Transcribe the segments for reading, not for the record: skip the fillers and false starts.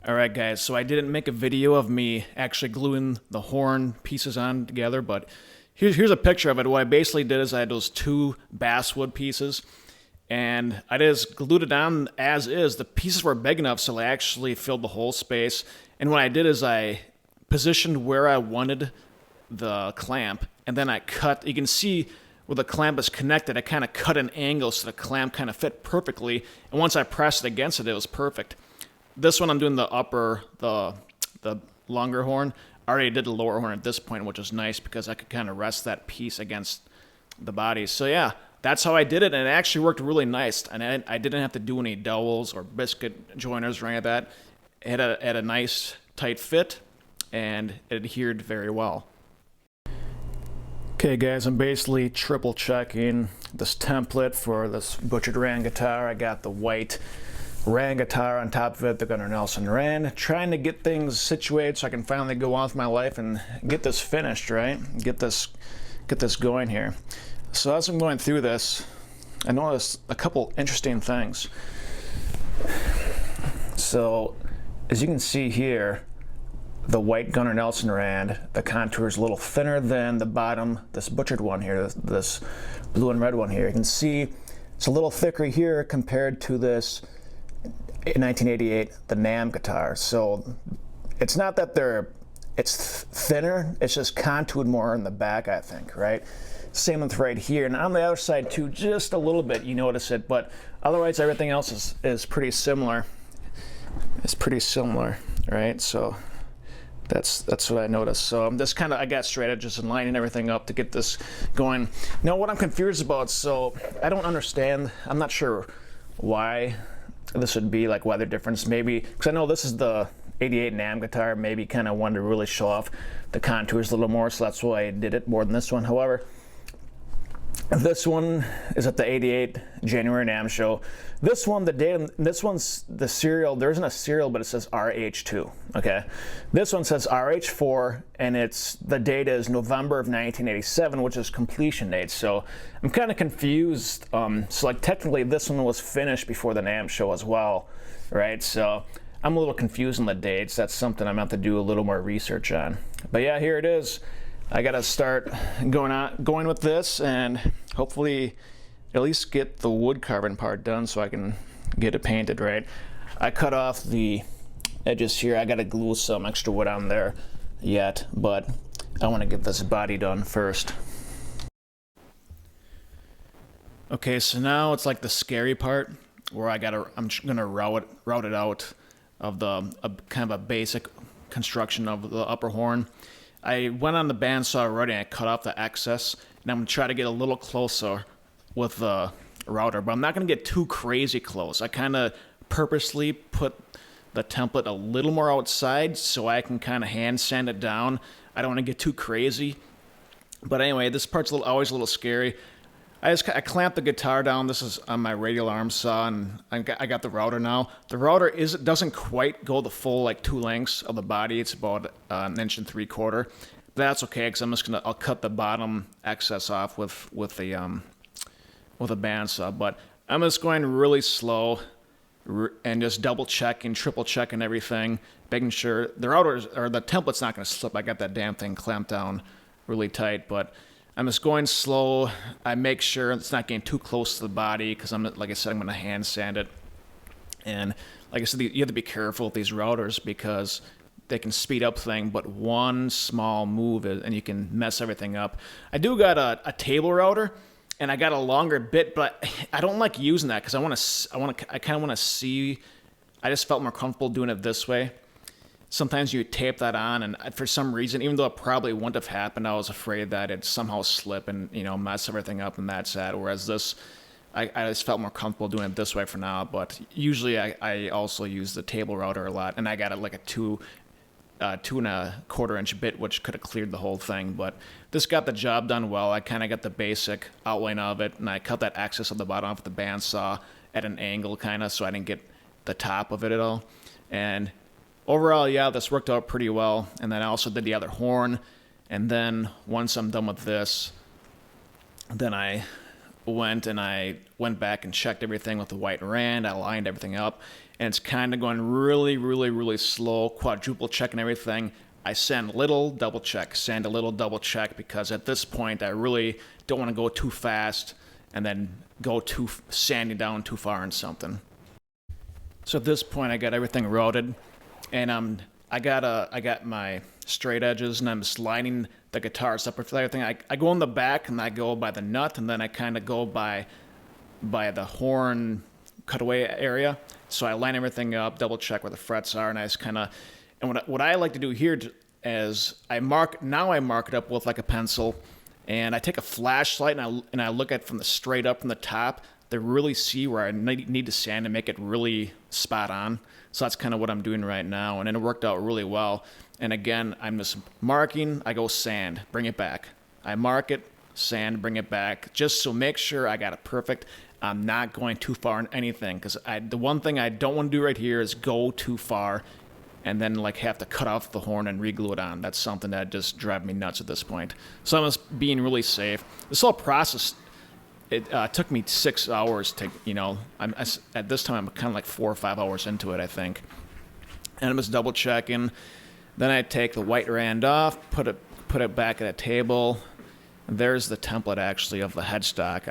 Alright guys, so I didn't make a video of me actually gluing the horn pieces on together, but here's a picture of it. What I basically did is I had those two basswood pieces, and I just glued it on as is. The pieces were big enough so they actually filled the whole space, and what I did is I positioned where I wanted the clamp, and then I cut. You can see where the clamp is connected, I kind of cut an angle so the clamp kind of fit perfectly, and once I pressed it against it, it was perfect. This one I'm doing the longer horn. I already did the lower horn at this point, which is nice because I could kind of rest that piece against the body. So yeah, that's how I did it, and it actually worked really nice. And I didn't have to do any dowels or biscuit joiners or any of that. It had a nice tight fit, and it adhered very well. Okay guys, I'm basically triple checking this template for this butchered Rand guitar. I got the white Rand guitar on top of it, the Gunnar Nelson Rand, trying to get things situated so I can finally go on with my life and get this finished, right? Get this going here. So as I'm going through this, I noticed a couple interesting things. So as you can see here, the white Gunnar Nelson Rand, the contour is a little thinner than the bottom, this butchered one here, this blue and red one here. You can see it's a little thicker here compared to this in 1988, the NAMM guitar. So it's not that it's thinner, it's just contoured more in the back, I think, right? Same with right here, and on the other side too, just a little bit, you notice it, but otherwise everything else is pretty similar. It's pretty similar, right? So that's what I noticed. So I'm just I got straight edges and lining everything up to get this going. Now what I'm confused about, so I don't understand, I'm not sure why this would be, like, weather difference, maybe because I know this is the 88 NAMM guitar, maybe kind of wanted to really show off the contours a little more, so that's why I did it more than this one. However, this one is at the 88 January NAMM show. This one, this one's the serial, there isn't a serial, but it says RH2, okay? This one says RH4, and the date is November of 1987, which is completion date, so I'm kind of confused. So like technically this one was finished before the NAMM show as well, right? So I'm a little confused on the dates. That's something I'm going to have to do a little more research on. But yeah, here it is. I gotta start going with this, and hopefully at least get the wood carving part done so I can get it painted, right? I cut off the edges here. I gotta glue some extra wood on there yet, but I want to get this body done first. Okay, so now it's like the scary part where I'm gonna route it out of the kind of a basic construction of the upper horn. I went on the bandsaw already and I cut off the excess, and I'm going to try to get a little closer with the router, but I'm not going to get too crazy close. I kind of purposely put the template a little more outside so I can kind of hand sand it down. I don't want to get too crazy, but anyway, this part's always a little scary. I clamped the guitar down. This is on my radial arm saw, and I got the router now. The router doesn't quite go the full like 2 lengths of the body. It's about 1 3/4 inches. But that's okay because I'll cut the bottom excess off with a bandsaw. But I'm just going really slow and just double checking, triple checking everything, making sure the the template's not going to slip. I got that damn thing clamped down really tight, but I'm just going slow. I make sure it's not getting too close to the body because like I said, I'm going to hand sand it. And like I said, you have to be careful with these routers because they can speed up things, but one small move and you can mess everything up. I do got a table router, and I got a longer bit, but I don't like using that because I kind of want to see. I just felt more comfortable doing it this way. Sometimes you tape that on, and for some reason, even though it probably wouldn't have happened, I was afraid that it'd somehow slip and mess everything up, and that's that. Whereas this, I just felt more comfortable doing it this way for now. But usually, I also use the table router a lot, and I got it like a 2 2.25 inch bit, which could have cleared the whole thing. But this got the job done well. I kind of got the basic outline of it, and I cut that excess of the bottom off the bandsaw at an angle, kind of, so I didn't get the top of it at all. And overall, yeah, this worked out pretty well. And then I also did the other horn. And then once I'm done with this, then I went back and checked everything with the white Rand. I lined everything up. and it's kind of going really, really, really slow, quadruple checking everything. I sand a little, double check, sand a little, double check, because at this point I really don't want to go too fast and then go too sanding down too far in something. So at this point I got everything routed, and I got my straight edges, and I'm sliding the guitars up with everything. I go in the back, and I go by the nut, and then I kind of go by the horn cutaway area. So I line everything up, double check where the frets are, and I just kind of, and what I like to do here is I mark it up with like a pencil, and I take a flashlight and I look at from the straight up from the top to really see where I need to sand and make it really spot on. So that's kind of what I'm doing right now, and it worked out really well. And again, I'm just marking, I go sand, bring it back. I mark it, sand, bring it back, just so make sure I got it perfect. I'm not going too far in anything, because the one thing I don't want to do right here is go too far and then like have to cut off the horn and re-glue it on. That's something that just drives me nuts at this point. So I'm just being really safe. This whole process, it took me 6 hours to, at this time I'm kind of like 4 or 5 hours into it, I think. And I'm just double checking. Then I take the white rand off, put it back at a table. There's the template actually of the headstock.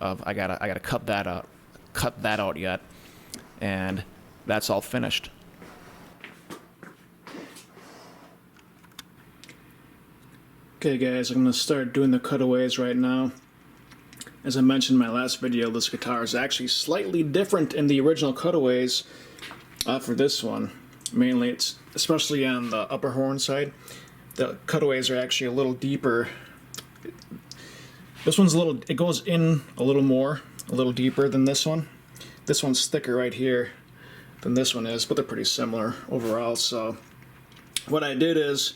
I gotta cut that out yet, and that's all finished. Okay guys, I'm gonna start doing the cutaways right now. As I mentioned in my last video, this guitar is actually slightly different in the original cutaways for this one. Mainly, it's especially on the upper horn side. The cutaways are actually a little deeper. This one's it goes in a little deeper than this one. This one's thicker right here than this one is, but they're pretty similar overall. So what I did is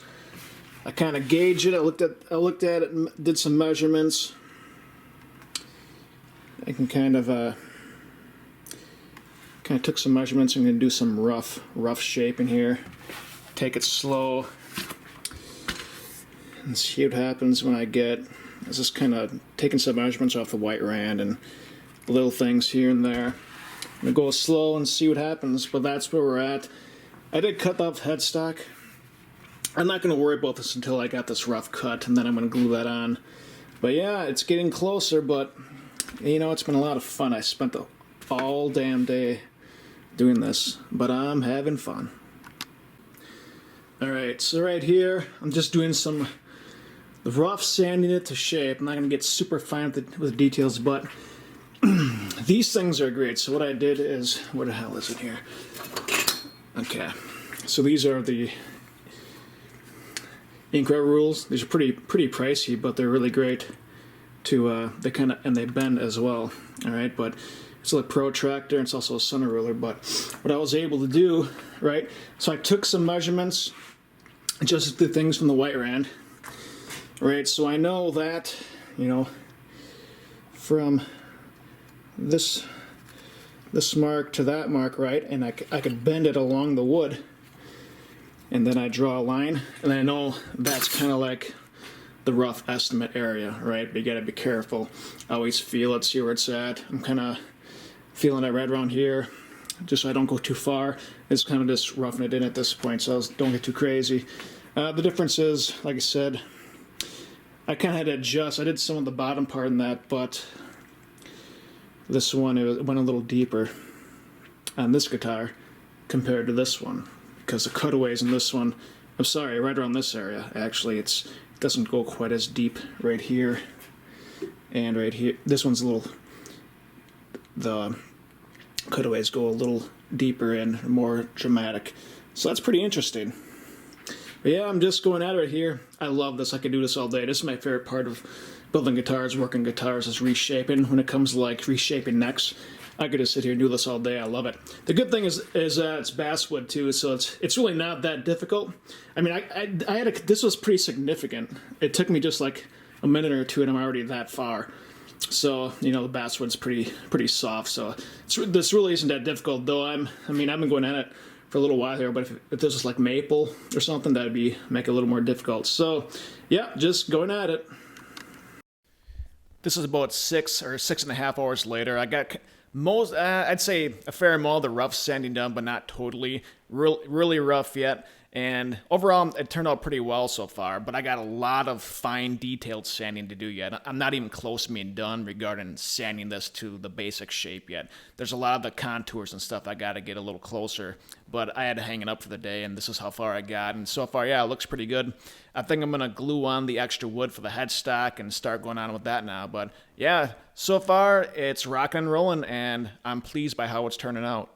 I kind of gauged it. I looked at it, did some measurements. I can kind of took some measurements. I'm going to do some rough shaping here. Take it slow and see what happens when I was just kind of taking some measurements off the white rand and little things here and there. I'm going to go slow and see what happens, but that's where we're at. I did cut off headstock. I'm not going to worry about this until I got this rough cut, and then I'm going to glue that on. But yeah, it's getting closer, but it's been a lot of fun. I spent the all damn day doing this, but I'm having fun. Alright, so right here, I'm just doing some rough sanding it to shape. I'm not going to get super fine with the details, but these things are great. So what I did is, what the hell is it here? Okay, so these are the ink rubber rules. These are pretty pricey, but they're really great to they bend as well. All right, but it's a protractor, and it's also a center ruler. But what I was able to do, right? So I took some measurements, adjusted the things from the white rand, right? So I know that from this mark to that mark, right? And I could bend it along the wood. And then I draw a line, and I know that's kind of like the rough estimate area, right? But you gotta be careful. I always feel it, see where it's at. I'm kind of feeling it right around here, just so I don't go too far. It's kind of just roughing it in at this point, so don't get too crazy. The difference is, like I said, I kind of had to adjust. I did some of the bottom part in that, but this one, it went a little deeper on this guitar compared to this one. Because the cutaways in this one, I'm sorry, right around this area, actually, it doesn't go quite as deep right here and right here. This one's the cutaways go a little deeper and more dramatic. So that's pretty interesting. But yeah, I'm just going at it right here. I love this. I could do this all day. This is my favorite part of building guitars, working guitars, is reshaping. When it comes to like reshaping necks, I could just sit here and do this all day. I love it. The good thing is it's basswood too, so it's really not that difficult. I mean, this was pretty significant. It took me just like a minute or two, and I'm already that far. So the basswood's pretty soft. So this really isn't that difficult, though. I've been going at it for a little while here, but if this was like maple or something, that'd make it a little more difficult. So yeah, just going at it. This is about 6 or 6.5 hours later. I got Most, I'd say a fair amount of the rough sanding done, but not totally. Really rough yet. And overall, it turned out pretty well so far, but I got a lot of fine detailed sanding to do yet. I'm not even close to being done regarding sanding this to the basic shape yet. There's a lot of the contours and stuff I got to get a little closer, but I had to hang it up for the day, and this is how far I got. And so far, yeah, it looks pretty good. I think I'm going to glue on the extra wood for the headstock and start going on with that now. But yeah, so far, it's rocking and rolling, and I'm pleased by how it's turning out.